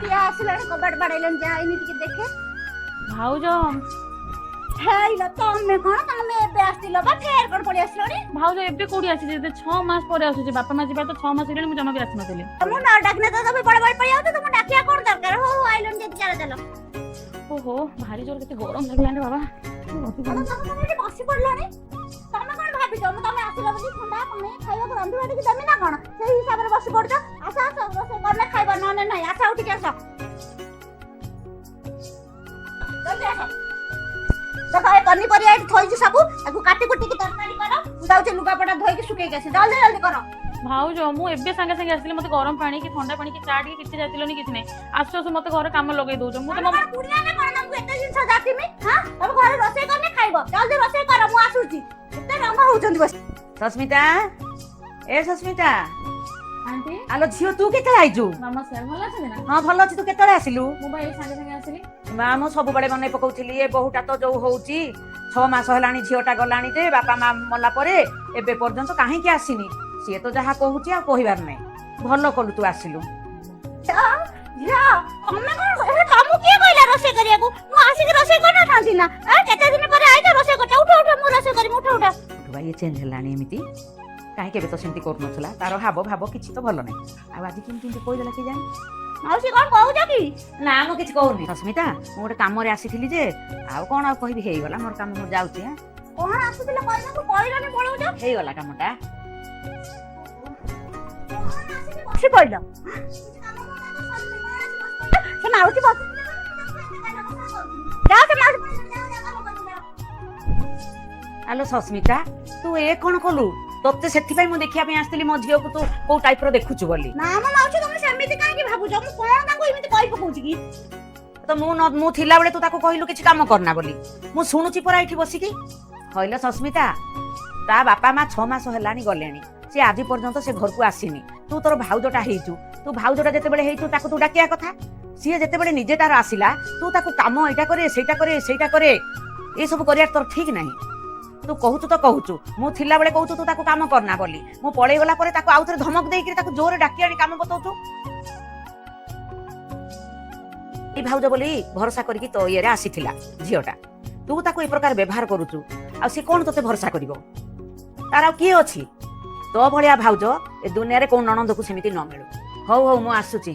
କିଏ ଆସିଲାଣି କବାଟ ବାଡେଇଲେଣି ଯାଇନି ଟିକେ ଦେଖେ। ଭାଉଜ ହେଇଲ ତମେ କଣ ତମେ ଏବେ ଆସିଲ ବା ଫେର କଣ ପଳେଇ ଆସିଲଣି? ଭାଉଜ ଏବେ କୋଉଠି ଆସିଛି 6 ମାସ ପରେ ଆସୁଛି ବାପା ମା ଯିବା ତ 6 ମାସ ହେଲାଣି ମୁଁ ଜମା ବି ଆସିନଥିଲି। ମୁଁ ନ ଡାକିଲେ ତ ତମେ ବଳ ବଳ ପଳେଇ ଆଉଛ ତମକୁ ଡାକିବା କଣ ଦରକାର? ହଉ ଆଇଲଣି ଯଦି ଚାଲ ଚାଲ। ଓହୋ ଭାରି ଜୋର କେତେ ଗରମ ଲାଗିଲାଣି ବାବା। ତମେ ଏଠି ବସି ପଡିଲଣି ତମେ କଣ ଭାବିଛ ମୁଁ ତମେ ଆସିଲ ବୋଲି ଥଣ୍ଡା ପାଣି ଖାଇବାକୁ ରାନ୍ଧି ବାଢିକି ଦେମି ନା କଣ? ସେଇ ହିସାବରେ ବସି ପଡୁଛ। ଆସ ଆସ ରୋଷେଇ କଲେ ଖାଇବ ନହେଲେ ନାହିଁ। ଆସ ଉଠିକି ଆସ ଜଲ୍ଦି ଆସ। ଦେଖ ଏ ପନିପରିବା ଏଠି ଥୋଇଛି ସବୁ ତାକୁ କାଟି କୁଟିକି ତରକାରୀ କର। ମୁଁ ଯାଉଛି ଲୁଗାପଟା ଧୋଇକି ଶୁଖେଇକି ଆସି ଜଲ୍ଦି ଜଲ୍ଦି କର। ଭାଉଜ ମୁଁ ଏବେ ସାଙ୍ଗେ ସାଙ୍ଗେ ଆସିଲି ମତେ ଗରମ ପାଣି କି ଥଣ୍ଡା ପାଣି କି ଚା ଟିକେ କିଛି ଯାଇଥିଲନି କିଛି ନାହିଁ। ଆସୁ ଆସୁ ମତେ ଘରେ କାମ ଲଗେଇ ଦଉଛ। ମୁଁ ତମ କୁଣିଆ ନା କଣ ତମକୁ ଏତେ ଜିନିଷ ଯାଚିମି? ହାଁ ତମ ଘରେ ରୋଷେଇ କଲେ ଖାଇବ। ଜଲ୍ଦି ରୋଷେଇ କର ମୁଁ ଆସୁଛି। ଏତେ ରଙ୍ଗ ହଉଛନ୍ତି ବସି। ସସ୍ମିତା ଏ ସସ୍ମିତା ଆଣ୍ଟି ଆଲୋ ଝିଅ ତୁ କେତେବେଳେ ଆଇଛୁ? ନମସ୍କାର ଭଲ ଅଛନ୍ତି ନା? ହଁ ଭଲ ଅଛି। ତୁ କେତେବେଳେ ଆସିଲୁ? ମୁଁ ବା ଏଇ ସାଙ୍ଗେ ସାଙ୍ଗେ ଆସିଲି। ମା ମୁଁ ସବୁବେଳେ ମନେ ପକଉଥିଲି ଏ ବୋହୁଟା ତ ଯୋଉ ହଉଛି 6 ମାସ ହେଲାଣି ଝିଅଟା ଗଲାଣି ଯେ ବାପା ମା ମଲା ପରେ ଏବେ ପର୍ଯ୍ୟନ୍ତ କାହିଁକି ଆସିନି? ସିଏ ତ ଯାହା କହୁଛି ଆଉ କହିବାର ନାହିଁ। ଭଲ କଲୁ ତୁ ଆସିଲୁ। ଝିଅ ତମେ କଣ ତମକୁ କିଏ କହିଲା ରୋଷେଇ କରିବାକୁ? ମୁଁ ଆସିକି ରୋଷେଇ କରିନଥାନ୍ତି ନା? କେତେ ଦିନ ପରେ ଆଇଛ ରୋଷେଇ କରୁଛ? ଉଠ ଉଠ ମୁଁ ରୋଷେଇ କରିବି। ଉଠ ଉଠ। ଭାଇ ଚେଞ୍ଜ ହେଲାଣି ଏମିତି କାହିଁକି? ଏବେ ତ ସେମିତି କରୁନଥିଲା। ତାର ଭାବ ଭାବ କିଛି ତ ଭଲ ନାହିଁ। ଆଉ ଆଜି କେମିତି ଏମିତି କହିଦେଲା କି ଜାଣି? ମାଉସୀ କଣ କହୁଛ କି? ନା ମୁଁ କିଛି କହୁନି ସସ୍ମିତା। ମୁଁ ଗୋଟେ କାମରେ ଆସିଥିଲି ଯେ ଆଉ କଣ ଆଉ କହିବି, ହେଇଗଲା ମୋର କାମ। ମୁଁ ଯାଉଛି। କଣ ଆସୁଥିଲ କହିବାକୁ କହିଲନି ପଳଉଛ? ହେଇଗଲା କାମଟା। ବସି ପଇଲ ସେ ମାଉସୀ ବସି ଯାଅ ସେ ମାଉସୀ। ଆଲୋ ସସ୍ମିତା ତୁ ଏ କଣ କଲୁ? ତତେ ସେଥିପାଇଁ ମୁଁ ଦେଖିବା ପାଇଁ ଆସିଥିଲି ମୋ ଝିଅକୁ ତୁ କୋଉ ଟାଇପର ଦେଖୁଛୁ ବୋଲି। ନା ମ ମାଉସୀ ତମେ ସେମିତି କାହିଁକି ଭାବୁଛ? ମୁଁ କଣ ତାଙ୍କୁ ଏମିତି କହି ପକଉଛି କି? ତ ମୁଁ ଥିଲାବେଳେ ତୁ ତାକୁ କହିଲୁ କିଛି କାମ କରନା ବୋଲି। ମୁଁ ଶୁଣୁଛି ପରା ଏଇଠି ବସିକି। ହଇଲ ସସ୍ମିତା ତା ବାପା ମା 6 ମାସ ହେଲାଣି ଗଲେଣି। ସେ ଆଜି ପର୍ଯ୍ୟନ୍ତ ସେ ଘରକୁ ଆସିନି। ତୁ ତୋର ଭାଉଜଟା ହେଇଛୁ। ତୁ ଭାଉଜଟା ଯେତେବେଳେ ହେଇଛୁ ତାକୁ ତୁ ଡାକିବା କଥା। ସିଏ ଯେତେବେଳେ ନିଜେ ତାର ଆସିଲା ତୁ ତାକୁ କାମ ଏଇଟା କରେ ସେଇଟା କରେ ସେଇଟା କରେ ଏସବୁ କରିବା ତୋର ଠିକ ନାହିଁ। ତୁ କହୁଛୁ ତ କହୁଛୁ, ମୁଁ ଥିଲାବେଳେ କହୁଛୁ ତୁ ତାକୁ କାମ କରନା ବୋଲି। ମୁଁ ପଳେଇ ଗଲା ପରେ ତାକୁ ଆଉଥରେ ଧମକ ଦେଇକିରି ତାକୁ ଜୋରରେ ଡାକି ଆଣି କାମ ବତଉଛୁ। ଏଇ ଭାଉଜ ବୋଲି ଭରସା କରିକି ତୋ ଇଏରେ ଆସିଥିଲା ଝିଅଟା। ତୁ ତାକୁ ଏ ପ୍ରକାର ବ୍ୟବହାର କରୁଛୁ ଆଉ ସେ କଣ ତୋତେ ଭରସା କରିବ? ତାର ଆଉ କିଏ ଅଛି? ତୋ ଭଳିଆ ଭାଉଜ ଏ ଦୁନିଆରେ କୋଉ ନଣନ୍ଦକୁ ସେମିତି ନ ମିଳୁ। ହଉ ହଉ ମୁଁ ଆସୁଛି।